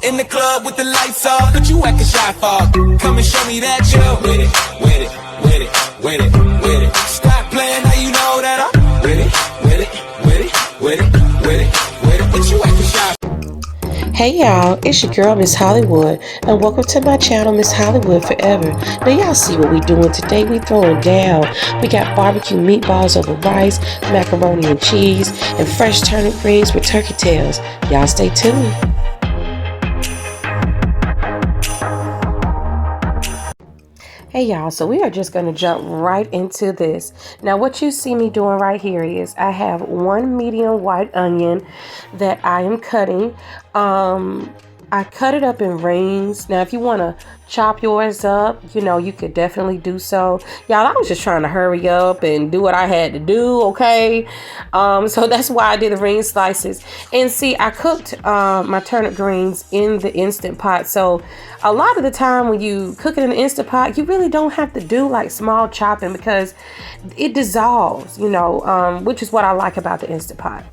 In the club with the lights off, but you acting shy for. Come and show me that you're with it, with it, with it, with it, with it. Stop playing, now you know that I'm with it, with it, with it, with it, with it, with it. But you acting shy. Hey y'all, it's your girl Miss Hollywood, and welcome to my channel Miss Hollywood Forever. Now y'all see what we doing today. We throwing down. We got barbecue meatballs over rice, macaroni and cheese, and fresh turnip greens with turkey tails. Y'all stay tuned. Hey y'all, so we are just going to jump right into this. Now what you see me doing right here is I have one medium white onion that I am cutting. I cut it up in rings. Now if you want to chop yours up, you know, you could definitely do so. Y'all, I was just trying to hurry up and do what I had to do, okay? So that's why I did the ring slices. And see, I cooked my turnip greens in the Instant Pot. So a lot of the time when you cook it in the Instant Pot, you really don't have to do like small chopping because it dissolves, you know, which is what I like about the Instant Pot.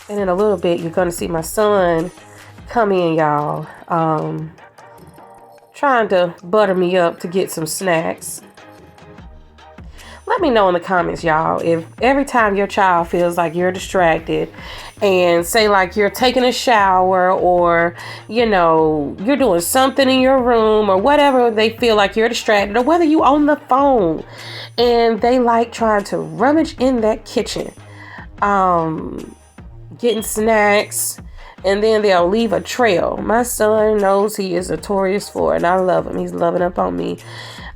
And in a little bit, you're going to see my son come in, y'all, trying to butter me up to get some snacks. Let me know in the comments, y'all, if every time your child feels like you're distracted and say like you're taking a shower or, you know, you're doing something in your room or whatever, they feel like you're distracted, or whether you on the phone and they like trying to rummage in that kitchen, getting snacks, and then they'll leave a trail. My son knows he is notorious for it, and I love him. He's loving up on me.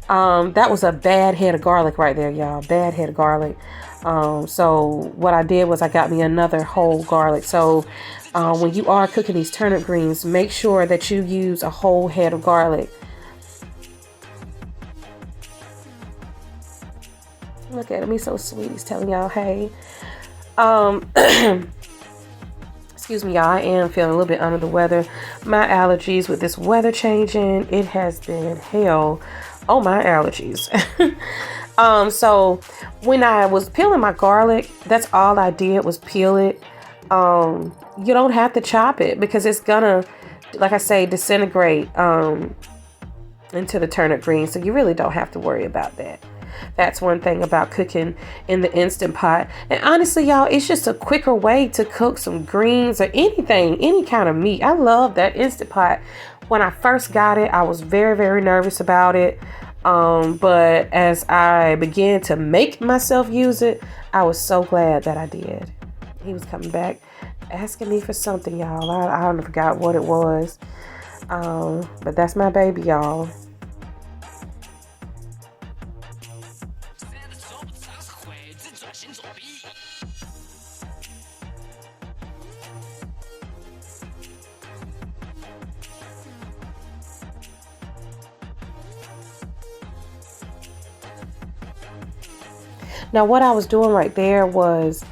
That was a bad head of garlic right there, y'all. Bad head of garlic. So what I did was I got me another whole garlic. So when you are cooking these turnip greens, make sure that you use a whole head of garlic. Look at him, he's so sweet. He's telling y'all, hey. Excuse me, y'all, I am feeling a little bit under the weather. My allergies with this weather changing, it has been hell on my allergies. So when I was peeling my garlic, that's all I did was peel it. You don't have to chop it because it's gonna, like I say, disintegrate into the turnip greens. So you really don't have to worry about that. That's one thing about cooking in the Instant Pot. And honestly, y'all, it's just a quicker way to cook some greens or anything, any kind of meat. I love that Instant Pot. When I first got it, I was very, very nervous about it. But as I began to make myself use it, I was so glad that I did. He was coming back asking me for something, y'all. I forgot what it was. But that's my baby, y'all. Now what I was doing right there was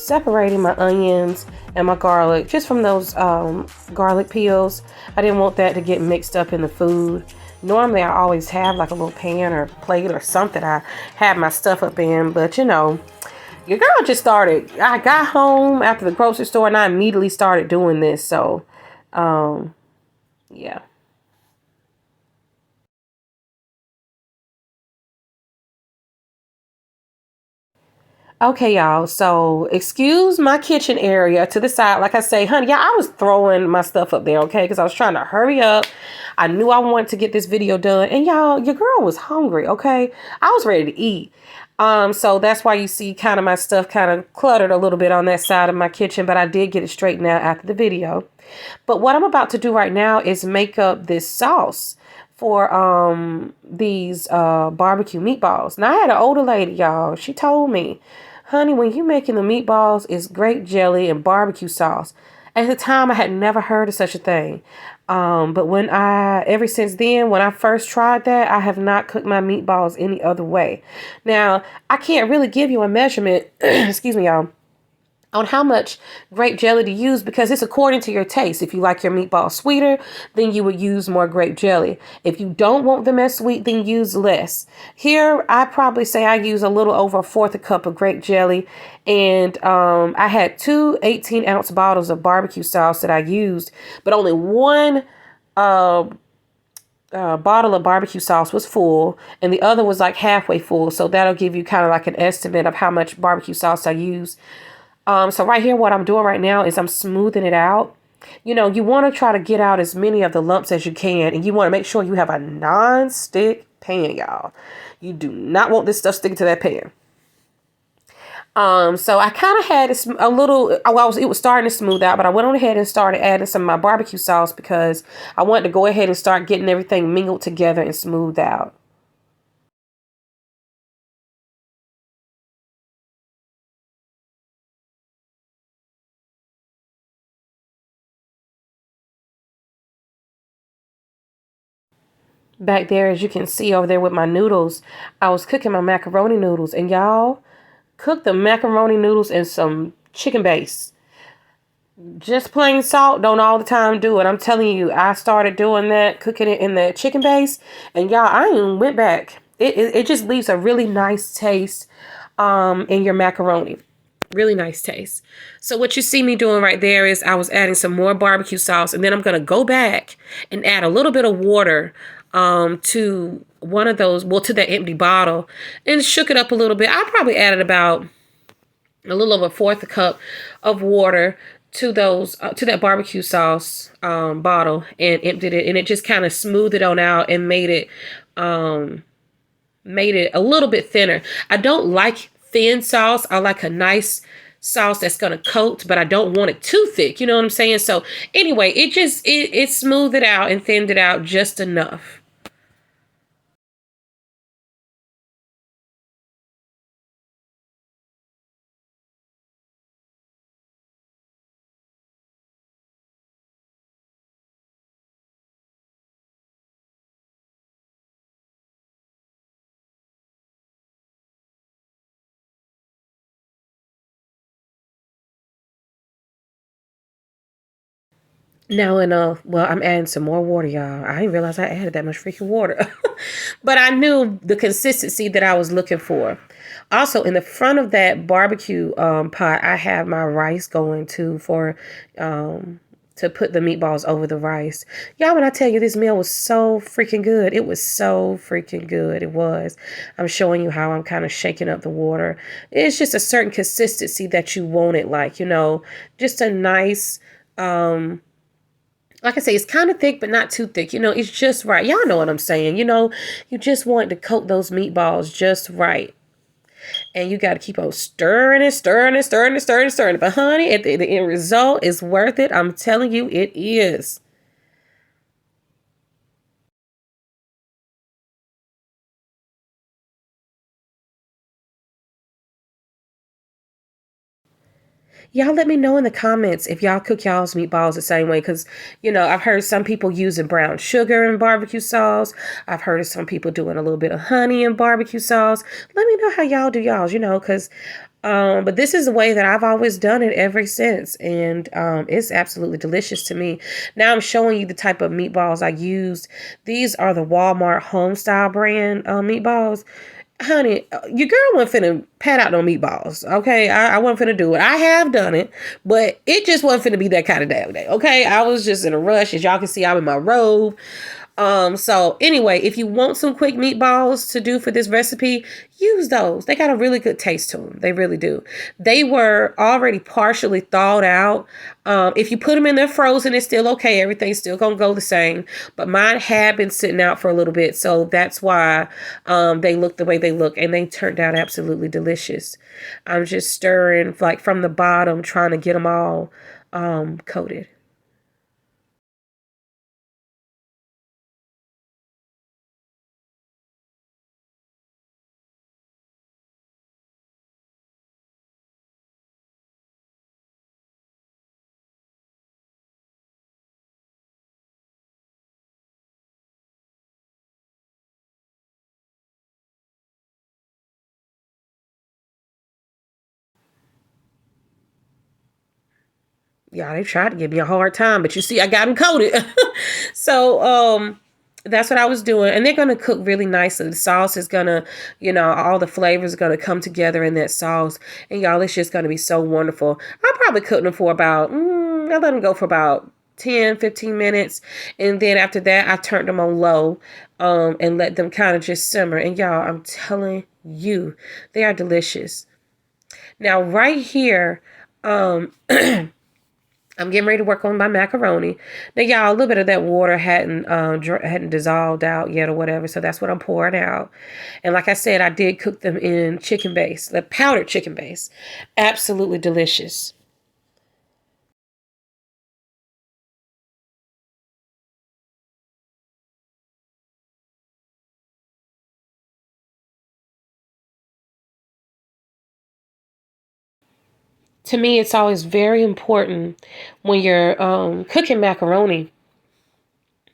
separating my onions and my garlic just from those garlic peels. I didn't want that to get mixed up in the food. Normally I always have like a little pan or plate or something I have my stuff up in, but you know, your girl just started. I got home after the grocery store and I immediately started doing this. So yeah. Okay, y'all, so excuse my kitchen area to the side. Like I say, honey, yeah, I was throwing my stuff up there, okay, because I was trying to hurry up. I knew I wanted to get this video done. And y'all, your girl was hungry, okay? I was ready to eat. So that's why you see kind of my stuff kind of cluttered a little bit on that side of my kitchen. But I did get it straightened out after the video. But what I'm about to do right now is make up this sauce for these barbecue meatballs. Now, I had an older lady, y'all. She told me, honey, when you're making the meatballs, it's grape jelly and barbecue sauce. At the time, I had never heard of such a thing. But ever since then, when I first tried that, I have not cooked my meatballs any other way. Now, I can't really give you a measurement, excuse me, y'all, on how much grape jelly to use, because it's according to your taste. If you like your meatball sweeter, then you would use more grape jelly. If you don't want them as sweet, then use less. Here, I probably say I use a little over a fourth a cup of grape jelly. And I had two 18-ounce bottles of barbecue sauce that I used, but only one bottle of barbecue sauce was full and the other was like halfway full. So that'll give you kind of like an estimate of how much barbecue sauce I use. So right here, what I'm doing right now is I'm smoothing it out. You know, you want to try to get out as many of the lumps as you can, and you want to make sure you have a non-stick pan, y'all. You do not want this stuff sticking to that pan. So I kind of had a little, it was starting to smooth out, but I went on ahead and started adding some of my barbecue sauce because I wanted to go ahead and start getting everything mingled together and smoothed out. Back there, as you can see over there with my noodles, I was cooking my macaroni noodles, and y'all, cook the macaroni noodles in some chicken base. Just plain salt, don't all the time do it. I'm telling you, I started doing that, cooking it in the chicken base, and y'all, I even went back. It just leaves a really nice taste in your macaroni. Really nice taste. So what you see me doing right there is I was adding some more barbecue sauce, and then I'm going to go back and add a little bit of water to one of those, well, to that empty bottle, and shook it up a little bit. I probably added about a little over a fourth a cup of water to those to that barbecue sauce bottle, and emptied it, and it just kind of smoothed it on out and made it a little bit thinner. I don't like thin sauce. I like a nice sauce that's going to coat, but I don't want it too thick. You know what I'm saying? So anyway, it smoothed it out and thinned it out just enough. Now, well, I'm adding some more water, y'all. I didn't realize I added that much freaking water. But I knew the consistency that I was looking for. Also, in the front of that barbecue pot, I have my rice going to put the meatballs over the rice. Y'all, when I tell you this meal was so freaking good, it was so freaking good. It was. I'm showing you how I'm kind of shaking up the water. It's just a certain consistency that you want it like, just a nice, like I say, it's kind of thick, but not too thick. It's just right. Y'all know what I'm saying. You just want to coat those meatballs just right. And you got to keep on stirring it, stirring it, stirring it, stirring it, stirring it. But honey, the end result is worth it. I'm telling you, it is. Y'all let me know in the comments if y'all cook y'all's meatballs the same way. Because, I've heard some people using brown sugar in barbecue sauce. I've heard of some people doing a little bit of honey in barbecue sauce. Let me know how y'all do y'all's, because, but this is the way that I've always done it ever since. And it's absolutely delicious to me. Now I'm showing you the type of meatballs I used. These are the Walmart home style brand meatballs. Honey, your girl wasn't finna pat out no meatballs, okay? I wasn't finna do it. I have done it, but it just wasn't finna be that kind of damn day, okay? I was just in a rush. As y'all can see, I'm in my robe. So anyway, if you want some quick meatballs to do for this recipe, use those. They got a really good taste to them. They really do. They were already partially thawed out. If you put them in there frozen, it's still okay. Everything's still gonna go the same. But mine had been sitting out for a little bit, so that's why they look the way they look, and they turned out absolutely delicious. I'm just stirring like from the bottom, trying to get them all coated. Yeah, they tried to give me a hard time, but you see, I got them coated. So, that's what I was doing. And they're going to cook really nicely. The sauce is going to, all the flavors are going to come together in that sauce. And y'all, it's just going to be so wonderful. I probably cooked them for about, I let them go for about 10, 15 minutes. And then after that, I turned them on low, and let them kind of just simmer. And y'all, I'm telling you, they are delicious. Now, right here, I'm getting ready to work on my macaroni. Now, y'all, a little bit of that water hadn't dissolved out yet or whatever, so that's what I'm pouring out. And like I said, I did cook them in chicken base, the powdered chicken base. Absolutely delicious. To me, it's always very important when you're cooking macaroni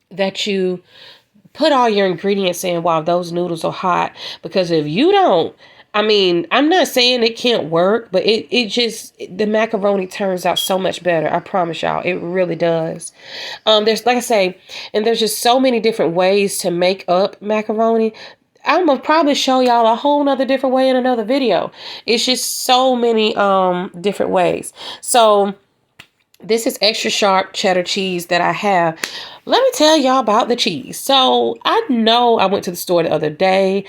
that you put all your ingredients in while those noodles are hot, because if you don't, I mean, I'm not saying it can't work, but it just, the macaroni turns out so much better. I promise y'all, it really does. There's, like I say, and there's just so many different ways to make up macaroni. I'm gonna probably show y'all a whole nother different way in another video. It's just so many different ways. So this is extra sharp cheddar cheese that I have. Let me tell y'all about the cheese. So I know I went to the store the other day,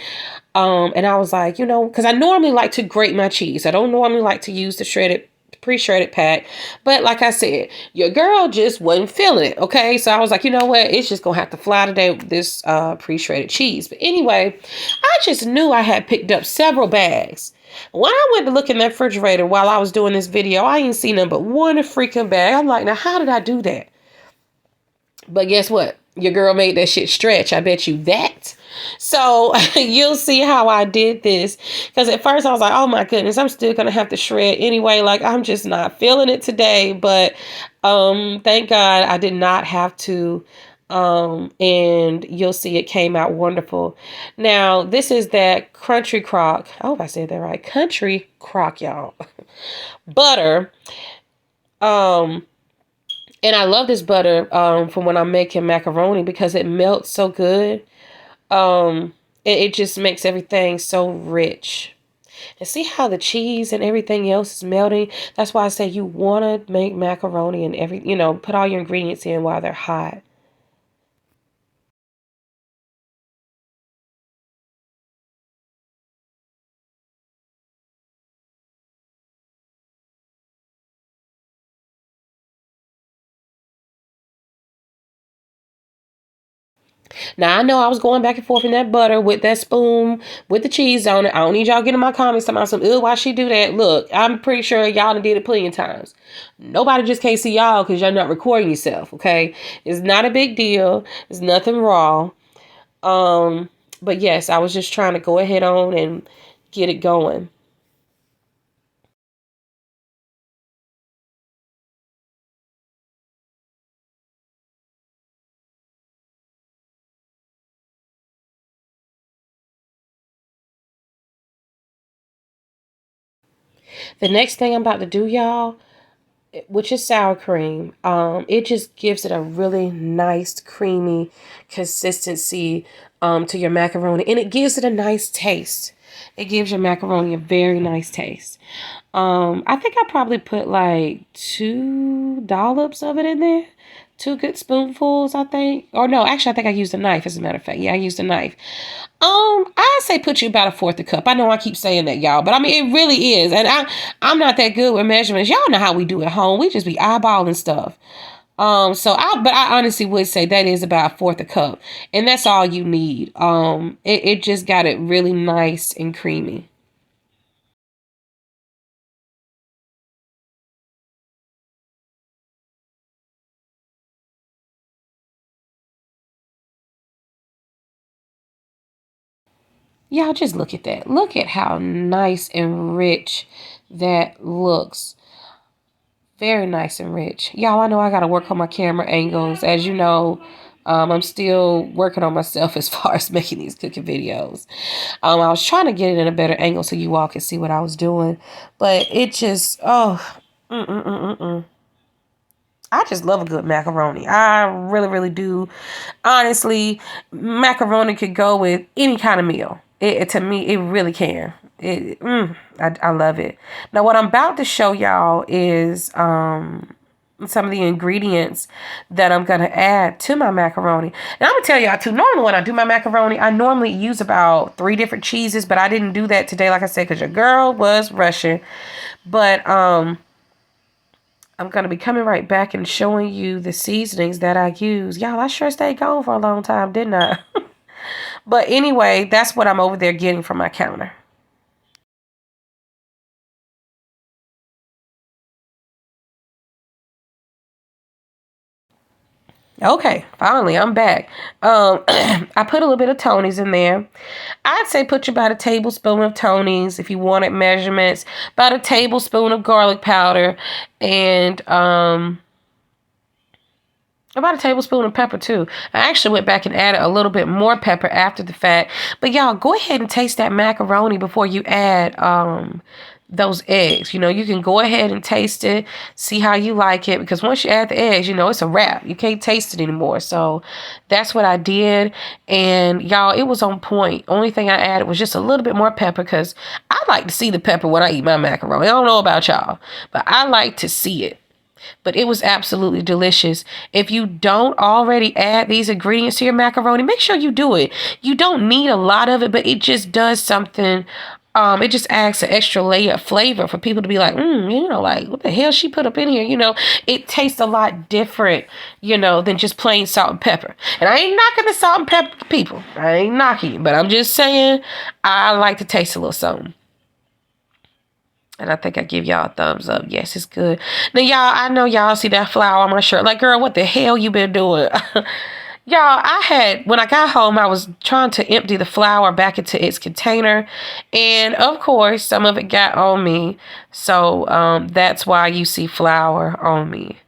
and I was like, because I normally like to grate my cheese. I don't normally like to use the pre-shredded pack. But like I said, your girl just wasn't feeling it. Okay. So I was like, you know what? It's just going to have to fly today with this pre-shredded cheese. But anyway, I just knew I had picked up several bags. When I went to look in that refrigerator while I was doing this video, I ain't seen nothing but one freaking bag. I'm like, now how did I do that? But guess what? Your girl made that shit stretch. I bet you that. So you'll see how I did this. Because at first I was like, oh my goodness, I'm still going to have to shred anyway. Like, I'm just not feeling it today. But thank God I did not have to. And you'll see it came out wonderful. Now, this is that country crock. I hope I said that right. Country crock, y'all. Butter. And I love this butter from when I'm making macaroni because it melts so good. It just makes everything so rich. And see how the cheese and everything else is melting? That's why I say you want to make macaroni and put all your ingredients in while they're hot. Now, I know I was going back and forth in that butter with that spoon with the cheese on it. I don't need y'all getting in my comments talking about some, ew, why she do that? Look, I'm pretty sure y'all done did it plenty of times. Nobody just can't see y'all because y'all not recording yourself, okay? It's not a big deal. There's nothing wrong. But yes, I was just trying to go ahead on and get it going. The next thing I'm about to do, y'all, which is sour cream. It just gives it a really nice creamy consistency to your macaroni, and it gives it a nice taste. It gives your macaroni a very nice taste. I think I probably put like 2 dollops of it in there. 2 good spoonfuls, I think. Or no, actually, I think I used a knife, as a matter of fact. Yeah, I used a knife. I say put you about a fourth a cup. I know I keep saying that, y'all, but I mean it really is. And I'm not that good with measurements. Y'all know how we do at home. We just be eyeballing stuff. But I honestly would say that is about a fourth a cup, and that's all you need. It just got it really nice and creamy. Y'all just look at that. Look at how nice and rich that looks. Very nice and rich. Y'all, I know I got to work on my camera angles. As you know, I'm still working on myself as far as making these cooking videos. I was trying to get it in a better angle so you all could see what I was doing. But it just, oh, mm-mm-mm-mm-mm. I just love a good macaroni. I really, really do. Honestly, macaroni could go with any kind of meal. To me, it really can. I love it. Now, what I'm about to show y'all is some of the ingredients that I'm gonna add to my macaroni. And I'm gonna tell y'all too, normally when I do my macaroni, I normally use about 3 different cheeses, but I didn't do that today, like I said, because your girl was rushing. But I'm gonna be coming right back and showing you the seasonings that I use. Y'all, I sure stayed gone for a long time, didn't I? But anyway, that's what I'm over there getting from my counter. Okay, finally, I'm back. I put a little bit of Tony's in there. I'd say put about a tablespoon of Tony's if you wanted measurements, about a tablespoon of garlic powder, and about a tablespoon of pepper too. I actually went back and added a little bit more pepper after the fact. But y'all, go ahead and taste that macaroni before you add those eggs. You know, you can go ahead and taste it, see how you like it, because once you add the eggs, you know, it's a wrap. You can't taste it anymore. So that's what I did. And y'all, it was on point. Only thing I added was just a little bit more pepper, because I like to see the pepper when I eat my macaroni. I don't know about y'all, but I like to see it. But it was absolutely delicious. If you don't already add these ingredients to your macaroni, make sure you do it. You don't need a lot of it, but it just does something. It just adds an extra layer of flavor for people to be like, you know, like, what the hell she put up in here? You know, it tastes a lot different, you know, than just plain salt and pepper. And I ain't knocking the salt and pepper people. I ain't knocking it, but I'm just saying I like to taste a little something. And I think I give y'all a thumbs up. Yes, it's good. Now, y'all, I know y'all see that flour on my shirt. Like, girl, what the hell you been doing? Y'all, when I got home, I was trying to empty the flour back into its container. And, of course, some of it got on me. So, that's why you see flour on me.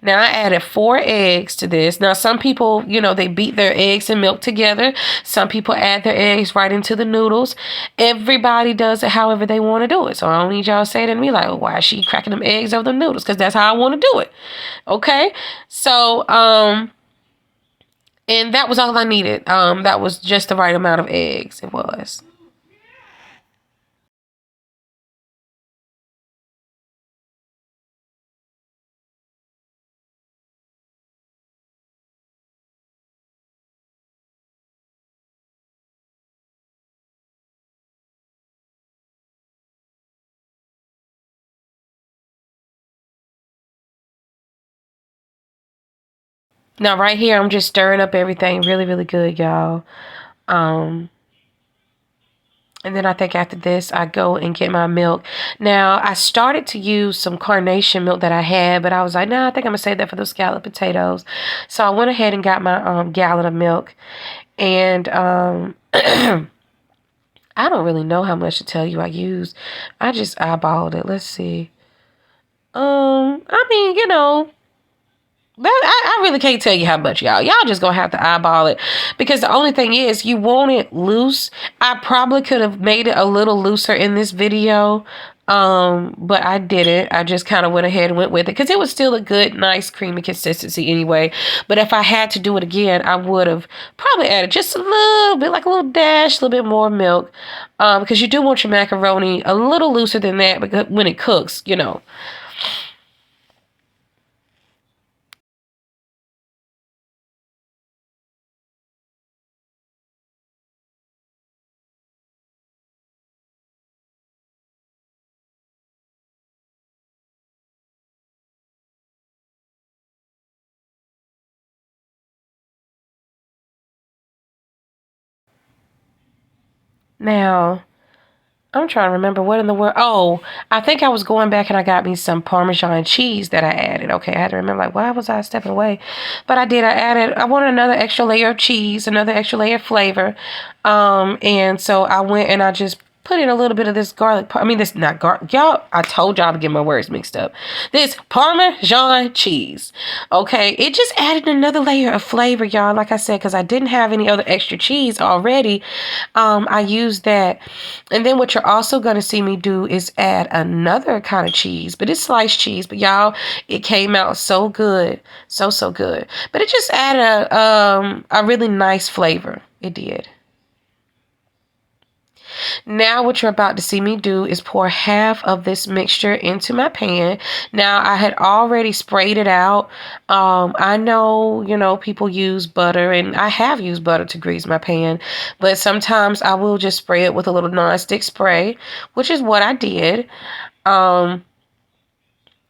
Now, I added 4 eggs to this. Now, some people, you know, they beat their eggs and milk together. Some people add their eggs right into the noodles. Everybody does it however they want to do it. So I don't need y'all saying to me like, oh, why is she cracking them eggs over the noodles? Because that's how I want to do it. Okay? So, and that was all I needed. That was just the right amount of eggs. It was. Now, right here, I'm just stirring up everything really, really good, y'all. And then I think after this, I go and get my milk. Now, I started to use some carnation milk that I had, but I was like, nah, I think I'm going to save that for those scalloped potatoes. So I went ahead and got my gallon of milk. And I don't really know how much to tell you I used. I just eyeballed it. Let's see. I mean, you know, I really can't tell you how much, y'all. Y'all just gonna have to eyeball it, because the only thing is, you want it loose. I probably could have made it a little looser in this video, but I didn't. I just kind of went ahead and went with it because it was still a good, nice, creamy consistency anyway. But if I had to do it again, I would have probably added just a little bit, like a little dash, a little bit more milk, because you do want your macaroni a little looser than that, because when it cooks, you know. Now, I'm trying to remember what in the world. Oh, I think I was going back and I got me some Parmesan cheese that I added. Okay, I had to remember, like, why was I stepping away? But I did. I wanted another extra layer of cheese, another extra layer of flavor. And so I went and I just put in a little bit of this garlic. I mean, this not garlic. Y'all, I told y'all to get my words mixed up. This Parmesan cheese. Okay, it just added another layer of flavor, y'all. Like I said, because I didn't have any other extra cheese already. I used that. And then what you're also going to see me do is add another kind of cheese, but it's sliced cheese. But y'all, it came out so good. So good. But it just added a really nice flavor. It did. Now what you're about to see me do is pour half of this mixture into my pan. Now I had already sprayed it out. I know, people use butter, and I have used butter to grease my pan, but sometimes I will just spray it with a little nonstick spray, which is what I did.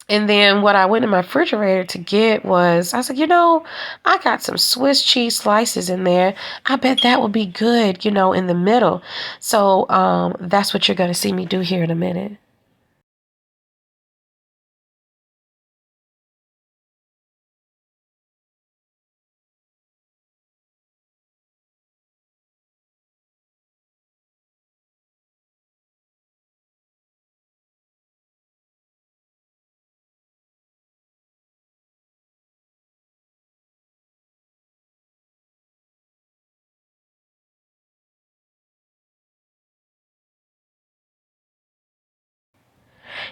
And then what I went in my refrigerator to get was, I was like, I got some Swiss cheese slices in there. I bet that would be good, in the middle. So that's what you're going to see me do here in a minute.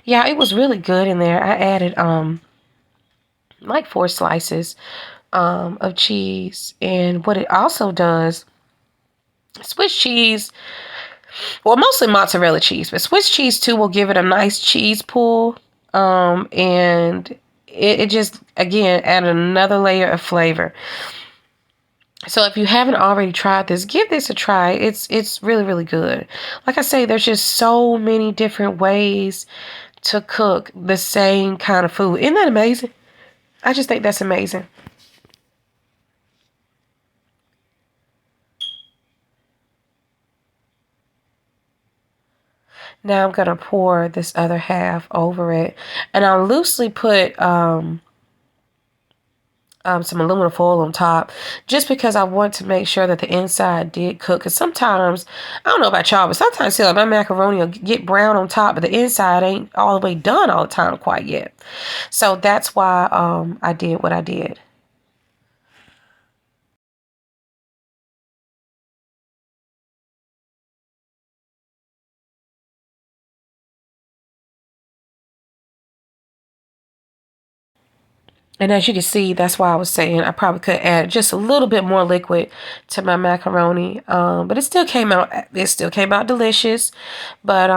Yeah, it was really good in there. I added like 4 slices of cheese. And what it also does, Swiss cheese, well, mostly mozzarella cheese, but Swiss cheese too will give it a nice cheese pull. And it just, again, added another layer of flavor. So if you haven't already tried this, give this a try. It's really, really good. Like I say, there's just so many different ways to cook the same kind of food. Isn't that amazing? I just think that's amazing. Now I'm gonna pour this other half over it, and I'll loosely put some aluminum foil on top, just because I want to make sure that the inside did cook. Because sometimes, I don't know about y'all, but sometimes see, like, my macaroni will get brown on top, but the inside ain't all the way done all the time quite yet. So that's why I did what I did. And as you can see, that's why I was saying I probably could add just a little bit more liquid to my macaroni. But it still came out delicious. But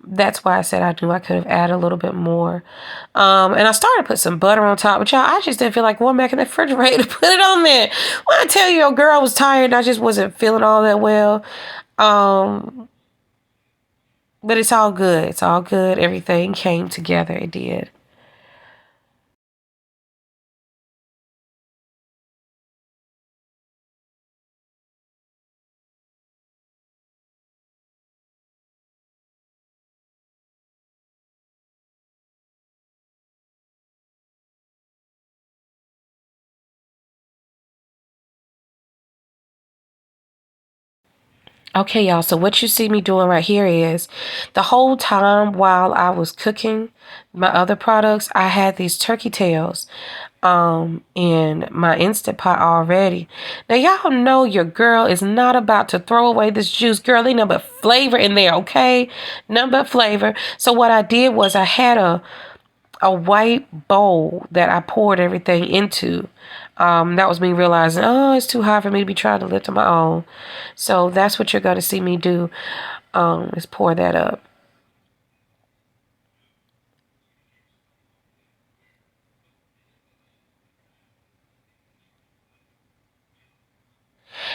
that's why I said I knew I could have added a little bit more. And I started to put some butter on top. But y'all, I just didn't feel like going back in the refrigerator to put it on there. When I tell you, your girl was tired and I just wasn't feeling all that well. Um, but it's all good. It's all good. Everything came together. It did. Okay, y'all, so what you see me doing right here is the whole time while I was cooking my other products, I had these turkey tails in my Instant Pot already. Now, y'all know your girl is not about to throw away this juice. Girl, ain't nothing but flavor in there, okay? Nothing but flavor. So what I did was I had a white bowl that I poured everything into. That was me realizing, oh, it's too hot for me to be trying to lift on my own. So that's what you're going to see me do, is pour that up.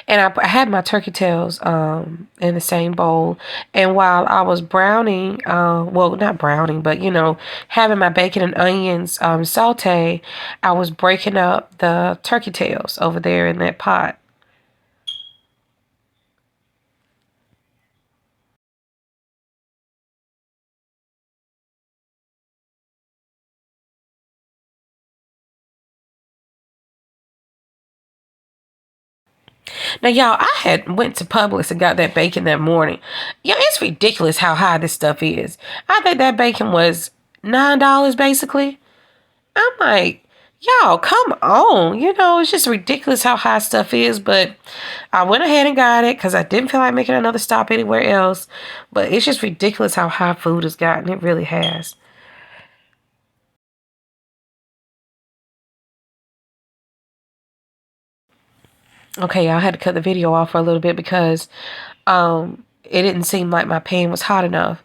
And I had my turkey tails in the same bowl. And while I was browning, well, not browning, but, having my bacon and onions saute, I was breaking up the turkey tails over there in that pot. Now, Now, y'all, I had went to Publix and got that bacon that morning. Yeah, it's ridiculous how high this stuff is. I think that bacon was $9 basically. I'm like, y'all, come on. You know, it's just ridiculous how high stuff is. But I went ahead and got it because I didn't feel like making another stop anywhere else. But it's just ridiculous how high food has gotten. It really has. Okay, I had to cut the video off for a little bit because it didn't seem like my pan was hot enough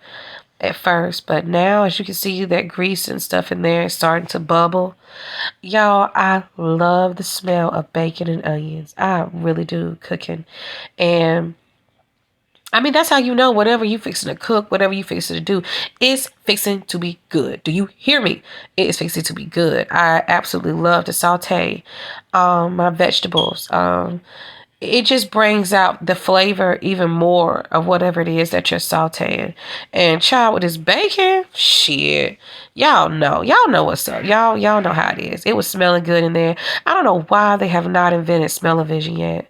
at first. But now, as you can see, that grease and stuff in there is starting to bubble. Y'all, I love the smell of bacon and onions. I really do, cooking. And I mean, that's how you know whatever you fixing to cook, whatever you fixing to do, is fixing to be good. Do you hear me? It is fixing to be good. I absolutely love to saute my vegetables. It just brings out the flavor even more of whatever it is that you're sauteing. And child, with this bacon, shit, y'all know what's up. Y'all know how it is. It was smelling good in there. I don't know why they have not invented smell-o-vision yet.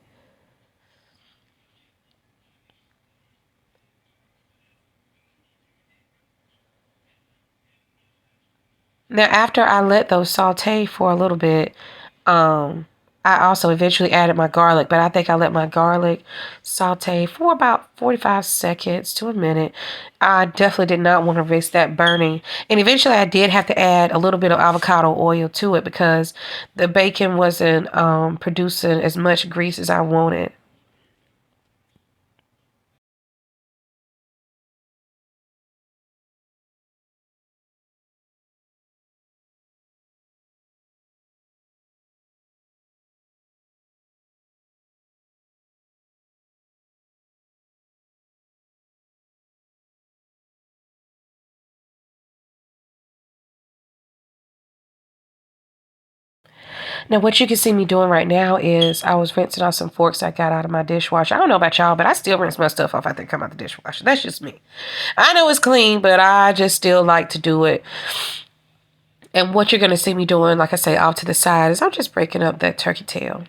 Now, after I let those saute for a little bit, um, I also eventually added my garlic, but I think I let my garlic saute for about 45 seconds to a minute. I definitely did not want to risk that burning. And eventually I did have to add a little bit of avocado oil to it because the bacon wasn't producing as much grease as I wanted. Now, what you can see me doing right now is I was rinsing off some forks I got out of my dishwasher. I don't know about y'all, but I still rinse my stuff off after they come out the dishwasher. That's just me. I know it's clean, but I just still like to do it. And what you're going to see me doing, like I say, off to the side, is I'm just breaking up that turkey tail.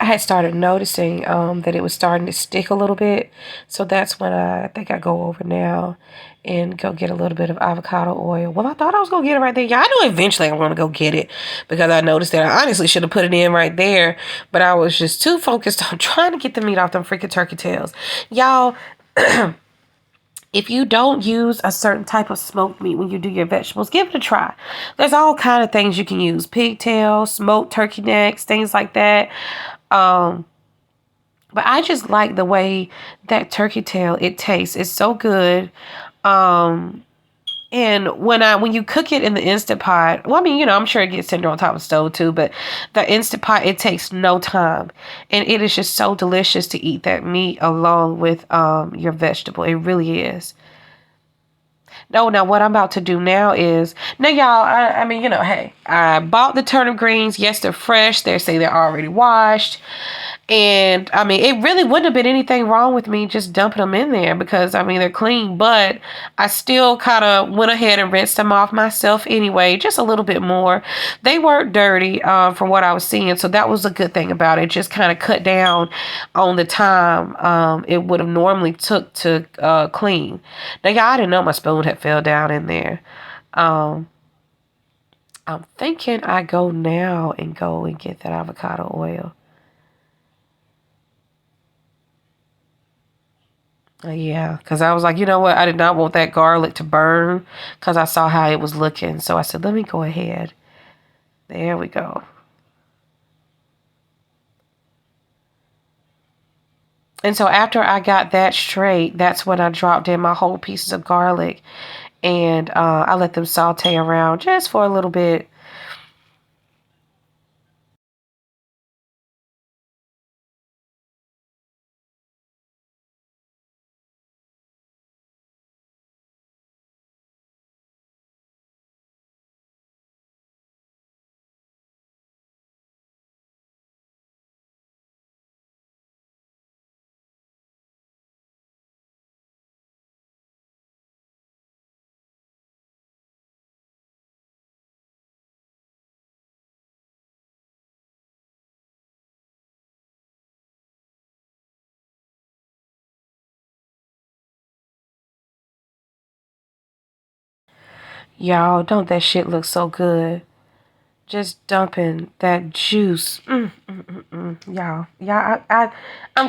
I had started noticing that it was starting to stick a little bit. So that's when I think I go over now and go get a little bit of avocado oil. Well, I thought I was going to get it right there. Yeah, I knew eventually I'm going to go get it because I noticed that I honestly should have put it in right there. But I was just too focused on trying to get the meat off them freaking turkey tails. Y'all, if you don't use a certain type of smoked meat when you do your vegetables, give it a try. There's all kind of things you can use. Pigtails, smoked turkey necks, things like that. Um, but I just like the way that turkey tail, it tastes. It's so good. Um, and when you cook it in the Instant Pot, well, I mean, I'm sure it gets tender on top of the stove too, but the Instant Pot, it takes no time. And it is just so delicious to eat that meat along with your vegetable. It really is. No, now what I'm about to do now is, now y'all, I mean, hey, I bought the turnip greens. Yes, they're fresh. They say they're already washed. And I mean, it really wouldn't have been anything wrong with me just dumping them in there because I mean, they're clean, but I still kind of went ahead and rinsed them off myself anyway, just a little bit more. They weren't dirty from what I was seeing. So that was a good thing about it. Just kind of cut down on the time it would have normally took to clean. Now, y'all, I didn't know my spoon had fell down in there. Um, I'm thinking I go now and go and get that avocado oil. Yeah, because I was like, you know what? I did not want that garlic to burn because I saw how it was looking. So I said, let me go ahead. There we go. And so after I got that straight, that's when I dropped in my whole pieces of garlic. And I let them saute around just for a little bit. Y'all, don't that shit look so good? Just dumping that juice. I'm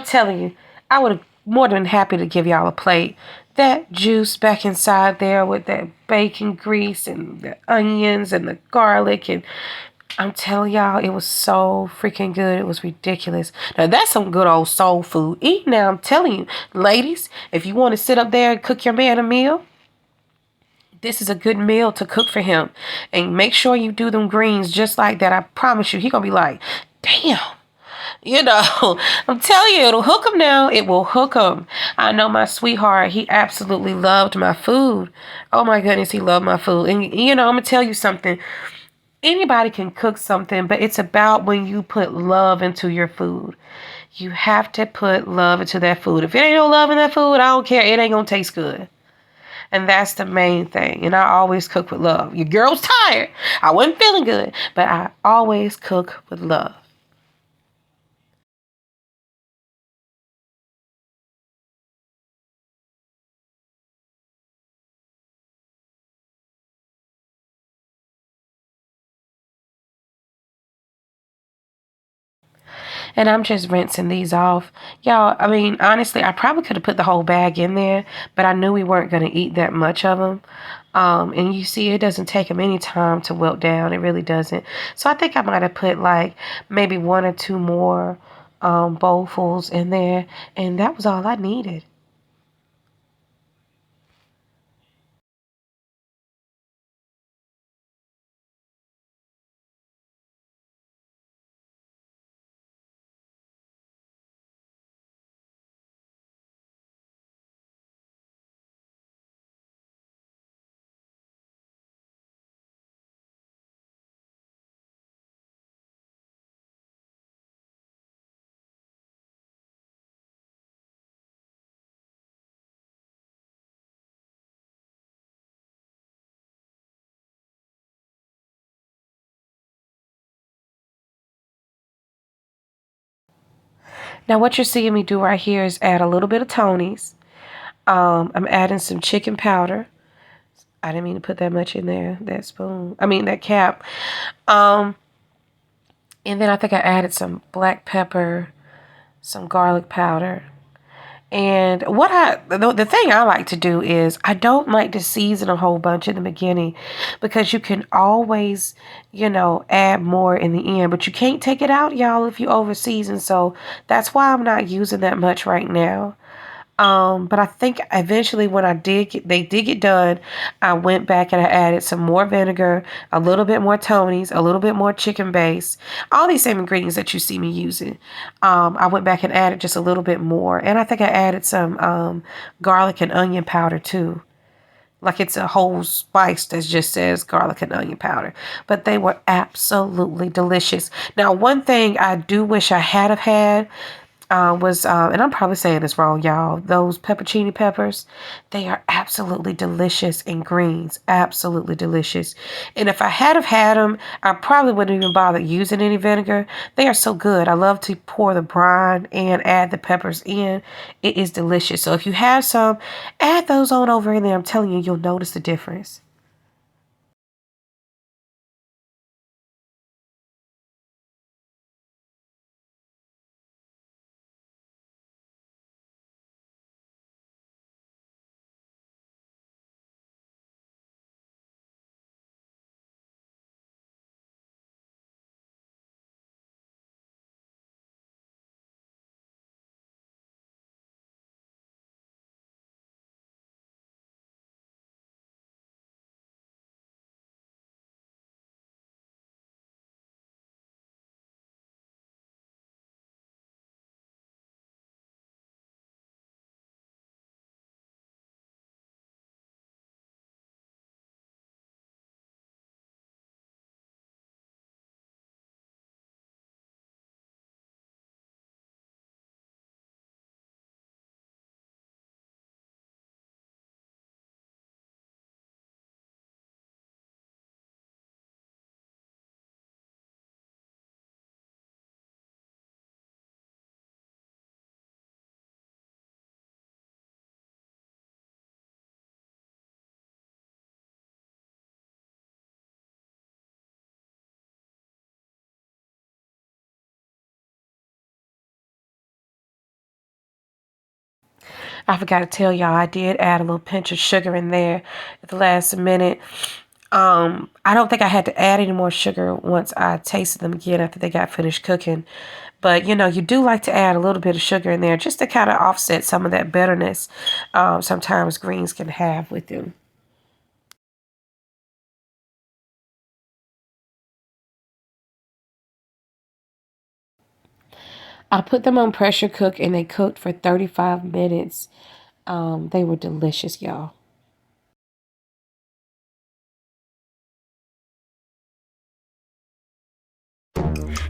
telling you, I would have more than happy to give y'all a plate. That juice back inside there with that bacon grease and the onions and the garlic, and I'm telling y'all, it was so freaking good. It was ridiculous. Now that's some good old soul food. Eat now, I'm telling you, ladies, if you want to sit up there and cook your man a meal, this is a good meal to cook for him. And make sure you do them greens just like that. I promise you, he gonna be like, damn. You know, I'm telling you, it'll hook him now. It will hook him. I know my sweetheart, he absolutely loved my food. Oh my goodness, he loved my food. And you know, I'm gonna tell you something. Anybody can cook something, but it's about when you put love into your food. You have to put love into that food. If it ain't no love in that food, I don't care. It ain't gonna taste good. And that's the main thing. And I always cook with love. Your girl's tired. I wasn't feeling good, but I always cook with love. And I'm just rinsing these off. Y'all, I mean, honestly, I probably could have put the whole bag in there, but I knew we weren't going to eat that much of them. And you see, it doesn't take them any time to wilt down. It really doesn't. So I think I might have put like maybe one or two more bowlfuls in there. And that was all I needed. Now what you're seeing me do right here is add a little bit of Tony's. I'm adding some chicken powder. I didn't mean to put that much in there. That spoon. I mean that cap. Um, and then I think I added some black pepper, some garlic powder. And the thing I like to do is I don't like to season a whole bunch in the beginning because you can always, add more in the end, but you can't take it out, y'all, if you over season. So that's why I'm not using that much right now. But I think eventually when they did get done, I went back and I added some more vinegar, a little bit more Tony's, a little bit more chicken base, all these same ingredients that you see me using. I went back and added just a little bit more. And I think I added some garlic and onion powder too. Like it's a whole spice that just says garlic and onion powder. But they were absolutely delicious. Now, one thing I do wish I had have had was, and I'm probably saying this wrong, y'all, those peppercini peppers, they are absolutely delicious in greens. Absolutely delicious. And if I had have had them, I probably wouldn't even bother using any vinegar. They are so good. I love to pour the brine and add the peppers in. It is delicious. So if you have some, add those on over in there. I'm telling you, you'll notice the difference. I forgot to tell y'all, I did add a little pinch of sugar in there at the last minute. I don't think I had to add any more sugar once I tasted them again after they got finished cooking. But, you know, you do like to add a little bit of sugar in there just to kind of offset some of that bitterness sometimes greens can have with them. I put them on pressure cook and they cooked for 35 minutes. They were delicious, y'all.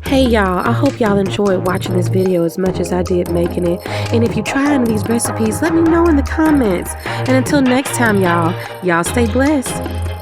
Hey y'all, I hope y'all enjoyed watching this video as much as I did making it. And if you try any of these recipes, let me know in the comments. And until next time, y'all stay blessed.